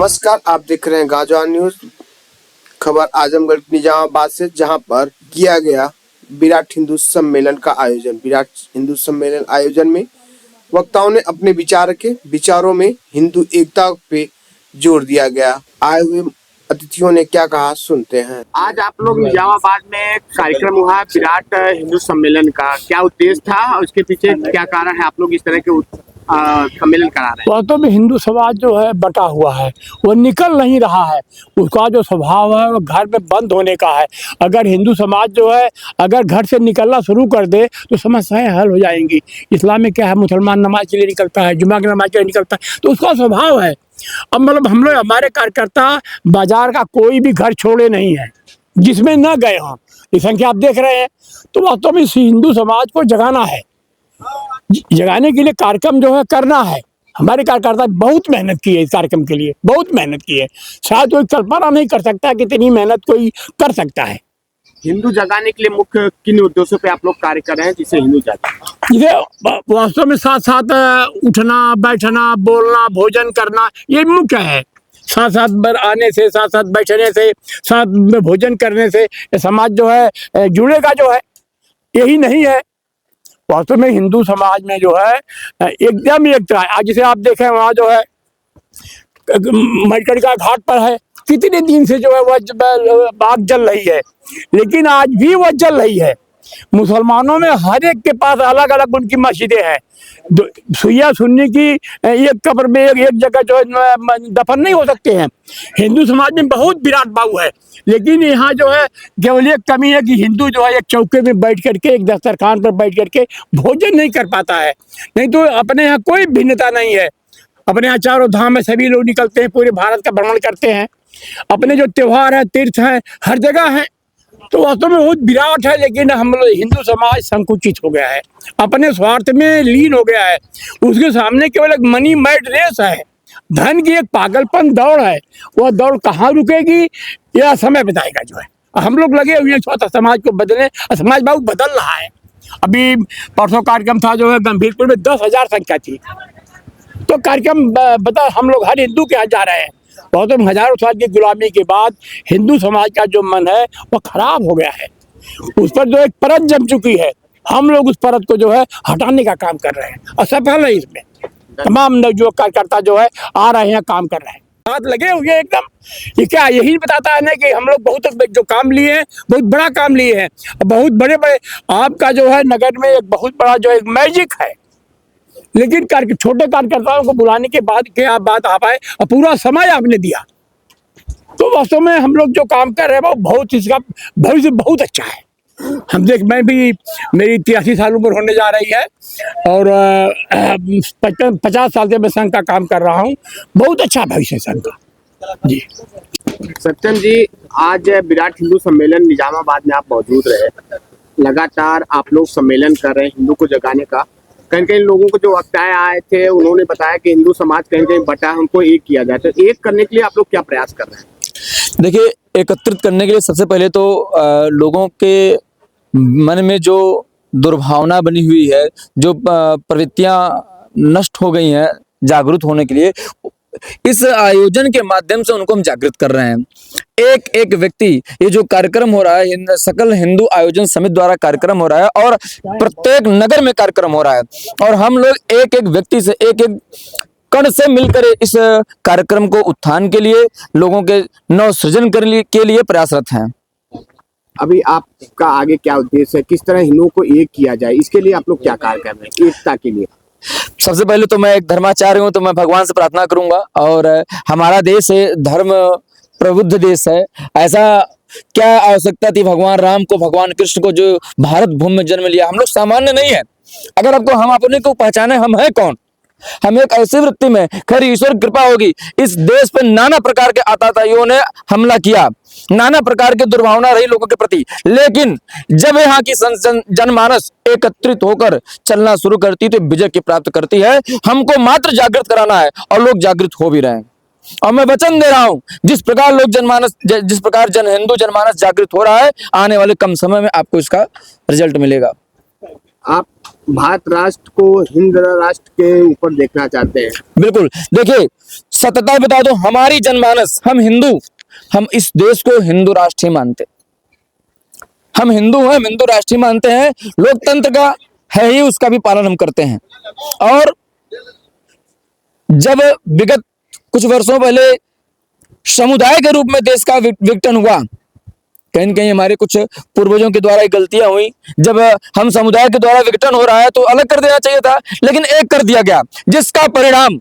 नमस्कार, आप देख रहे हैं गाजवान न्यूज। खबर आजमगढ़ निजामाबाद से, जहां पर किया गया विराट हिंदू सम्मेलन का आयोजन। विराट हिंदू सम्मेलन आयोजन में वक्ताओं ने अपने विचारों में हिंदू एकता पे जोर दिया गया। आए हुए अतिथियों ने क्या कहा, सुनते हैं। आज आप लोग निजामाबाद में कार्यक्रम हुआ विराट हिंदू सम्मेलन का, क्या उद्देश्य था और उसके पीछे क्या कारण है आप लोग इस तरह के सम्मेलन करा रहे हैं? वास्तव में हिंदू समाज जो है बटा हुआ है, वो निकल नहीं रहा है। उसका जो स्वभाव है वो घर में बंद होने का है। अगर हिंदू समाज जो है अगर घर से निकलना शुरू कर दे तो समस्याएं हल हो जाएंगी। इस्लाम में क्या है, मुसलमान नमाज के लिए निकलता है, जुमा की नमाज के लिए निकलता है, तो उसका स्वभाव है। अब मतलब हम लोग, हमारे कार्यकर्ता बाजार का कोई भी घर छोड़े नहीं है जिसमें न गए हों। ये संख्या आप देख रहे हैं। तो वास्तव में इस हिंदू समाज को जगाना है, जगाने के लिए कार्यक्रम जो है करना है। हमारे कार्यकर्ता बहुत मेहनत की है, इस कार्यक्रम के लिए बहुत मेहनत की है। शायद कोई कल्पना नहीं कर सकता कि इतनी मेहनत कोई कर सकता है। हिंदू जगाने के लिए मुख्य किन उद्देश्यों पे आप लोग कार्य कर रहे हैं जिससे हिंदू जागे? ये वास्तव में साथ साथ उठना बैठना बोलना भोजन करना ये मुख्य है। साथ साथ आने से, साथ साथ बैठने से, साथ में भोजन करने से समाज जो है जुड़ेगा जो है, यही नहीं है। वास्तव में हिंदू समाज में जो है एकदम एकता है। आज जैसे आप देखें वहाँ जो है मटकड़ी का घाट पर है, कितने दिन से जो है वह आग जल रही है, लेकिन आज भी वह जल रही है। मुसलमानों में हर एक के पास अलग अलग उनकी मस्जिदें हैं। सुइया सुन्नी की एक कब्र में एक जगह जो है दफन नहीं हो सकते हैं। हिंदू समाज में बहुत विराट बाबू है, लेकिन यहाँ जो है केवल एक कमी है कि हिंदू जो है एक चौके में बैठ करके, एक दस्तरखान पर बैठ करके भोजन नहीं कर पाता है। नहीं तो अपने यहाँ कोई भिन्नता नहीं है। अपने यहाँ चारों धाम में सभी लोग निकलते हैं, पूरे भारत का भ्रमण करते हैं। अपने जो त्योहार है, तीर्थ हैं, हर जगह हैं। तो वास्तव में बहुत विराट है, लेकिन हम लोग हिंदू समाज संकुचित हो गया है, अपने स्वार्थ में लीन हो गया है। उसके सामने केवल एक मनी मैट रेस है, धन की एक पागलपन दौड़ है। वह दौड़ कहाँ रुकेगी यह समय बताएगा जो है। हम लोग लगे हुए हैं छोटा समाज को बदलने, समाज बहुत बदल रहा है। अभी परसों कार्यक्रम था जो है गंभीरपुर में 10,000 संख्या थी। तो कार्यक्रम बता हम लोग हर हिंदू के यहाँ जा रहे हैं। बहुत हजारों साल की गुलामी के बाद हिंदू समाज का जो मन है वो खराब हो गया है। उस पर जो एक परत जम चुकी है, हम लोग उस परत को जो है हटाने का काम कर रहे हैं, असफल है इसमें। तमाम नवयुवक कार्यकर्ता जो है आ रहे हैं, काम कर रहे हैं, हाथ लगे हुए एकदम। ये क्या यही बताता है ना कि हम लोग बहुत जो काम लिए हैं, बहुत बड़ा काम लिए हैं, बहुत बड़े बड़े। आपका जो है नगर में एक बहुत बड़ा जो एक मैजिक है, लेकिन छोटे कार्यकर्ताओं को बुलाने के बाद क्या बात आ पाए और पूरा समय आपने दिया। तो वास्तव में हम लोग जो काम कर रहे हैं वो बहुत, इसका भविष्य बहुत अच्छा है। हम देख, मैं भी, मेरी 83 साल उम्र होने जा रही है और 50 साल से मैं संघ का काम कर रहा हूँ। बहुत अच्छा भविष्य है संघ का जी। सत्यम जी, आज विराट हिंदू सम्मेलन निजामाबाद में आप मौजूद रहे, लगातार आप लोग सम्मेलन कर रहे हैं हिंदू को जगाने का। कहीं कहीं लोगों को जो वक्ताएं आए थे उन्होंने बताया कि हिंदू समाज कहीं कहीं बटा है, उनको एक किया जाए। तो एक करने के लिए आप लोग क्या प्रयास कर रहे हैं? देखिए, एकत्रित करने के लिए सबसे पहले तो लोगों के मन में जो दुर्भावना बनी हुई है, जो प्रवृत्तियां नष्ट हो गई हैं, जागरूक होने के लिए इस आयोजन के माध्यम से उनको हम जागृत कर रहे हैं। एक एक व्यक्ति, ये जो कार्यक्रम हो रहा है सकल हिंदू आयोजन समिति द्वारा कार्यक्रम हो रहा है और प्रत्येक नगर में कार्यक्रम हो रहा है, और हम लोग एक एक व्यक्ति से, एक एक कण से मिलकर इस कार्यक्रम को उत्थान के लिए, लोगों के नव सृजन के लिए प्रयासरत हैं। अभी आपका आगे क्या उद्देश्य है, किस तरह हिंदुओं को एक किया जाए, इसके लिए आप लोग क्या कार्य कर रहे हैं एकता के लिए? सबसे पहले तो मैं एक धर्माचार्य हूँ, तो मैं भगवान से प्रार्थना करूंगा, और हमारा देश है धर्म प्रबुद्ध देश है। ऐसा क्या आवश्यकता थी भगवान राम को, भगवान कृष्ण को, जो भारत भूमि में जन्म लिया। हम लोग सामान्य नहीं है। अगर आपको हम अपने को पहचाने हम हैं कौन, हम एक ऐसी वृत्ति में, खैर ईश्वर कृपा होगी, इस देश पे नाना प्रकार के आतताइयों ने हमला किया, नाना प्रकार की दुर्भावना रही लोगों के प्रति, लेकिन जब यहाँ की जनमानस एकत्रित होकर चलना शुरू करती तो विजय की प्राप्त करती है। हमको मात्र जागृत कराना है और लोग जागृत हो भी रहे हैं। और मैं वचन दे रहा हूं, जिस प्रकार हिंदू जनमानस जागृत हो रहा है, आने वाले कम समय में आपको इसका रिजल्ट मिलेगा। आप भारत राष्ट्र को हिंद राष्ट्र के ऊपर देखना चाहते हैं? बिल्कुल। देखिए, सत्यता बता दो, हमारी जनमानस, हम हिंदू, हम इस देश को हिंदू राष्ट्र ही मानते, हम हिंदू हैं, हम हिंदू राष्ट्र ही मानते हैं। लोकतंत्र का है ही, उसका भी पालन हम करते हैं। और जब विगत कुछ वर्षों पहले समुदाय के रूप में देश का विघटन हुआ, कहीं न कहीं हमारे कुछ पूर्वजों के द्वारा गलतियां हुई। जब हम समुदाय के द्वारा विघटन हो रहा है तो अलग कर देना चाहिए था, लेकिन एक कर दिया गया, जिसका परिणाम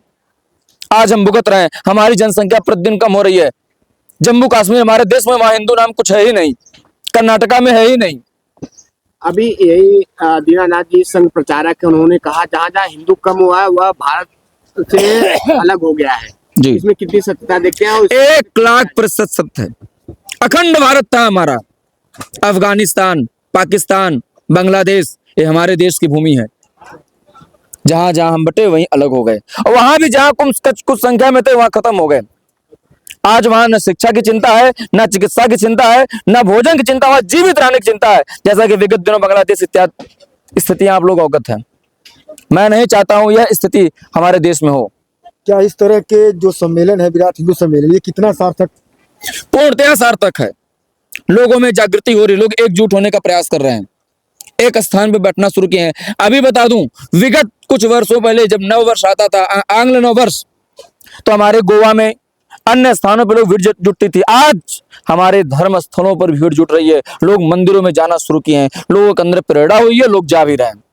आज हम भुगत रहे हैं। हमारी जनसंख्या प्रतिदिन कम हो रही है। जम्मू कश्मीर हमारे देश में, वहां हिंदू नाम कुछ है ही नहीं, कर्नाटका में है ही नहीं। अभी यही दीनानाथ जी संघ प्रचारक है, उन्होंने कहा जहाँ जहाँ हिंदू कम हुआ है वह भारत से अलग हो गया है जी, इसमें कितनी सत्यता देखते हैं? 1,00,000% सत्य है। अखंड भारत था हमारा। अफगानिस्तान, पाकिस्तान, बांग्लादेश, ये हमारे देश की भूमि है। जहां जहां हम बटे वहीं अलग हो गए, और वहां भी जहां कुछ संख्या में थे वहां खत्म हो गए। आज वहां न शिक्षा की चिंता है, न चिकित्सा की चिंता है, न भोजन की चिंता, वहां जीवित रहने की चिंता है। जैसा कि विगत दिनों बांग्लादेश इत्यादि स्थितियां आप लोग अवगत हैं। मैं नहीं चाहता हूं यह स्थिति हमारे देश में हो। क्या इस तरह के जो सम्मेलन है, विराट हिंदू सम्मेलन, ये कितना सार्थक? पूर्णतया सार्थक है। लोगों में जागृति हो रही, लोग एकजुट होने का प्रयास कर रहे हैं, एक स्थान पर बैठना शुरू किए हैं। अभी बता दूं, विगत कुछ वर्षों पहले जब नव वर्ष आता था, आंग्ल नव वर्ष, तो हमारे गोवा में अन्य स्थानों पर लोग भीड़ जुटती थी। आज हमारे धर्म स्थलों पर भीड़ जुट रही है, लोग मंदिरों में जाना शुरू किए हैं, लोगों के अंदर प्रेरणा हुई है, लोग जा भी रहे हैं।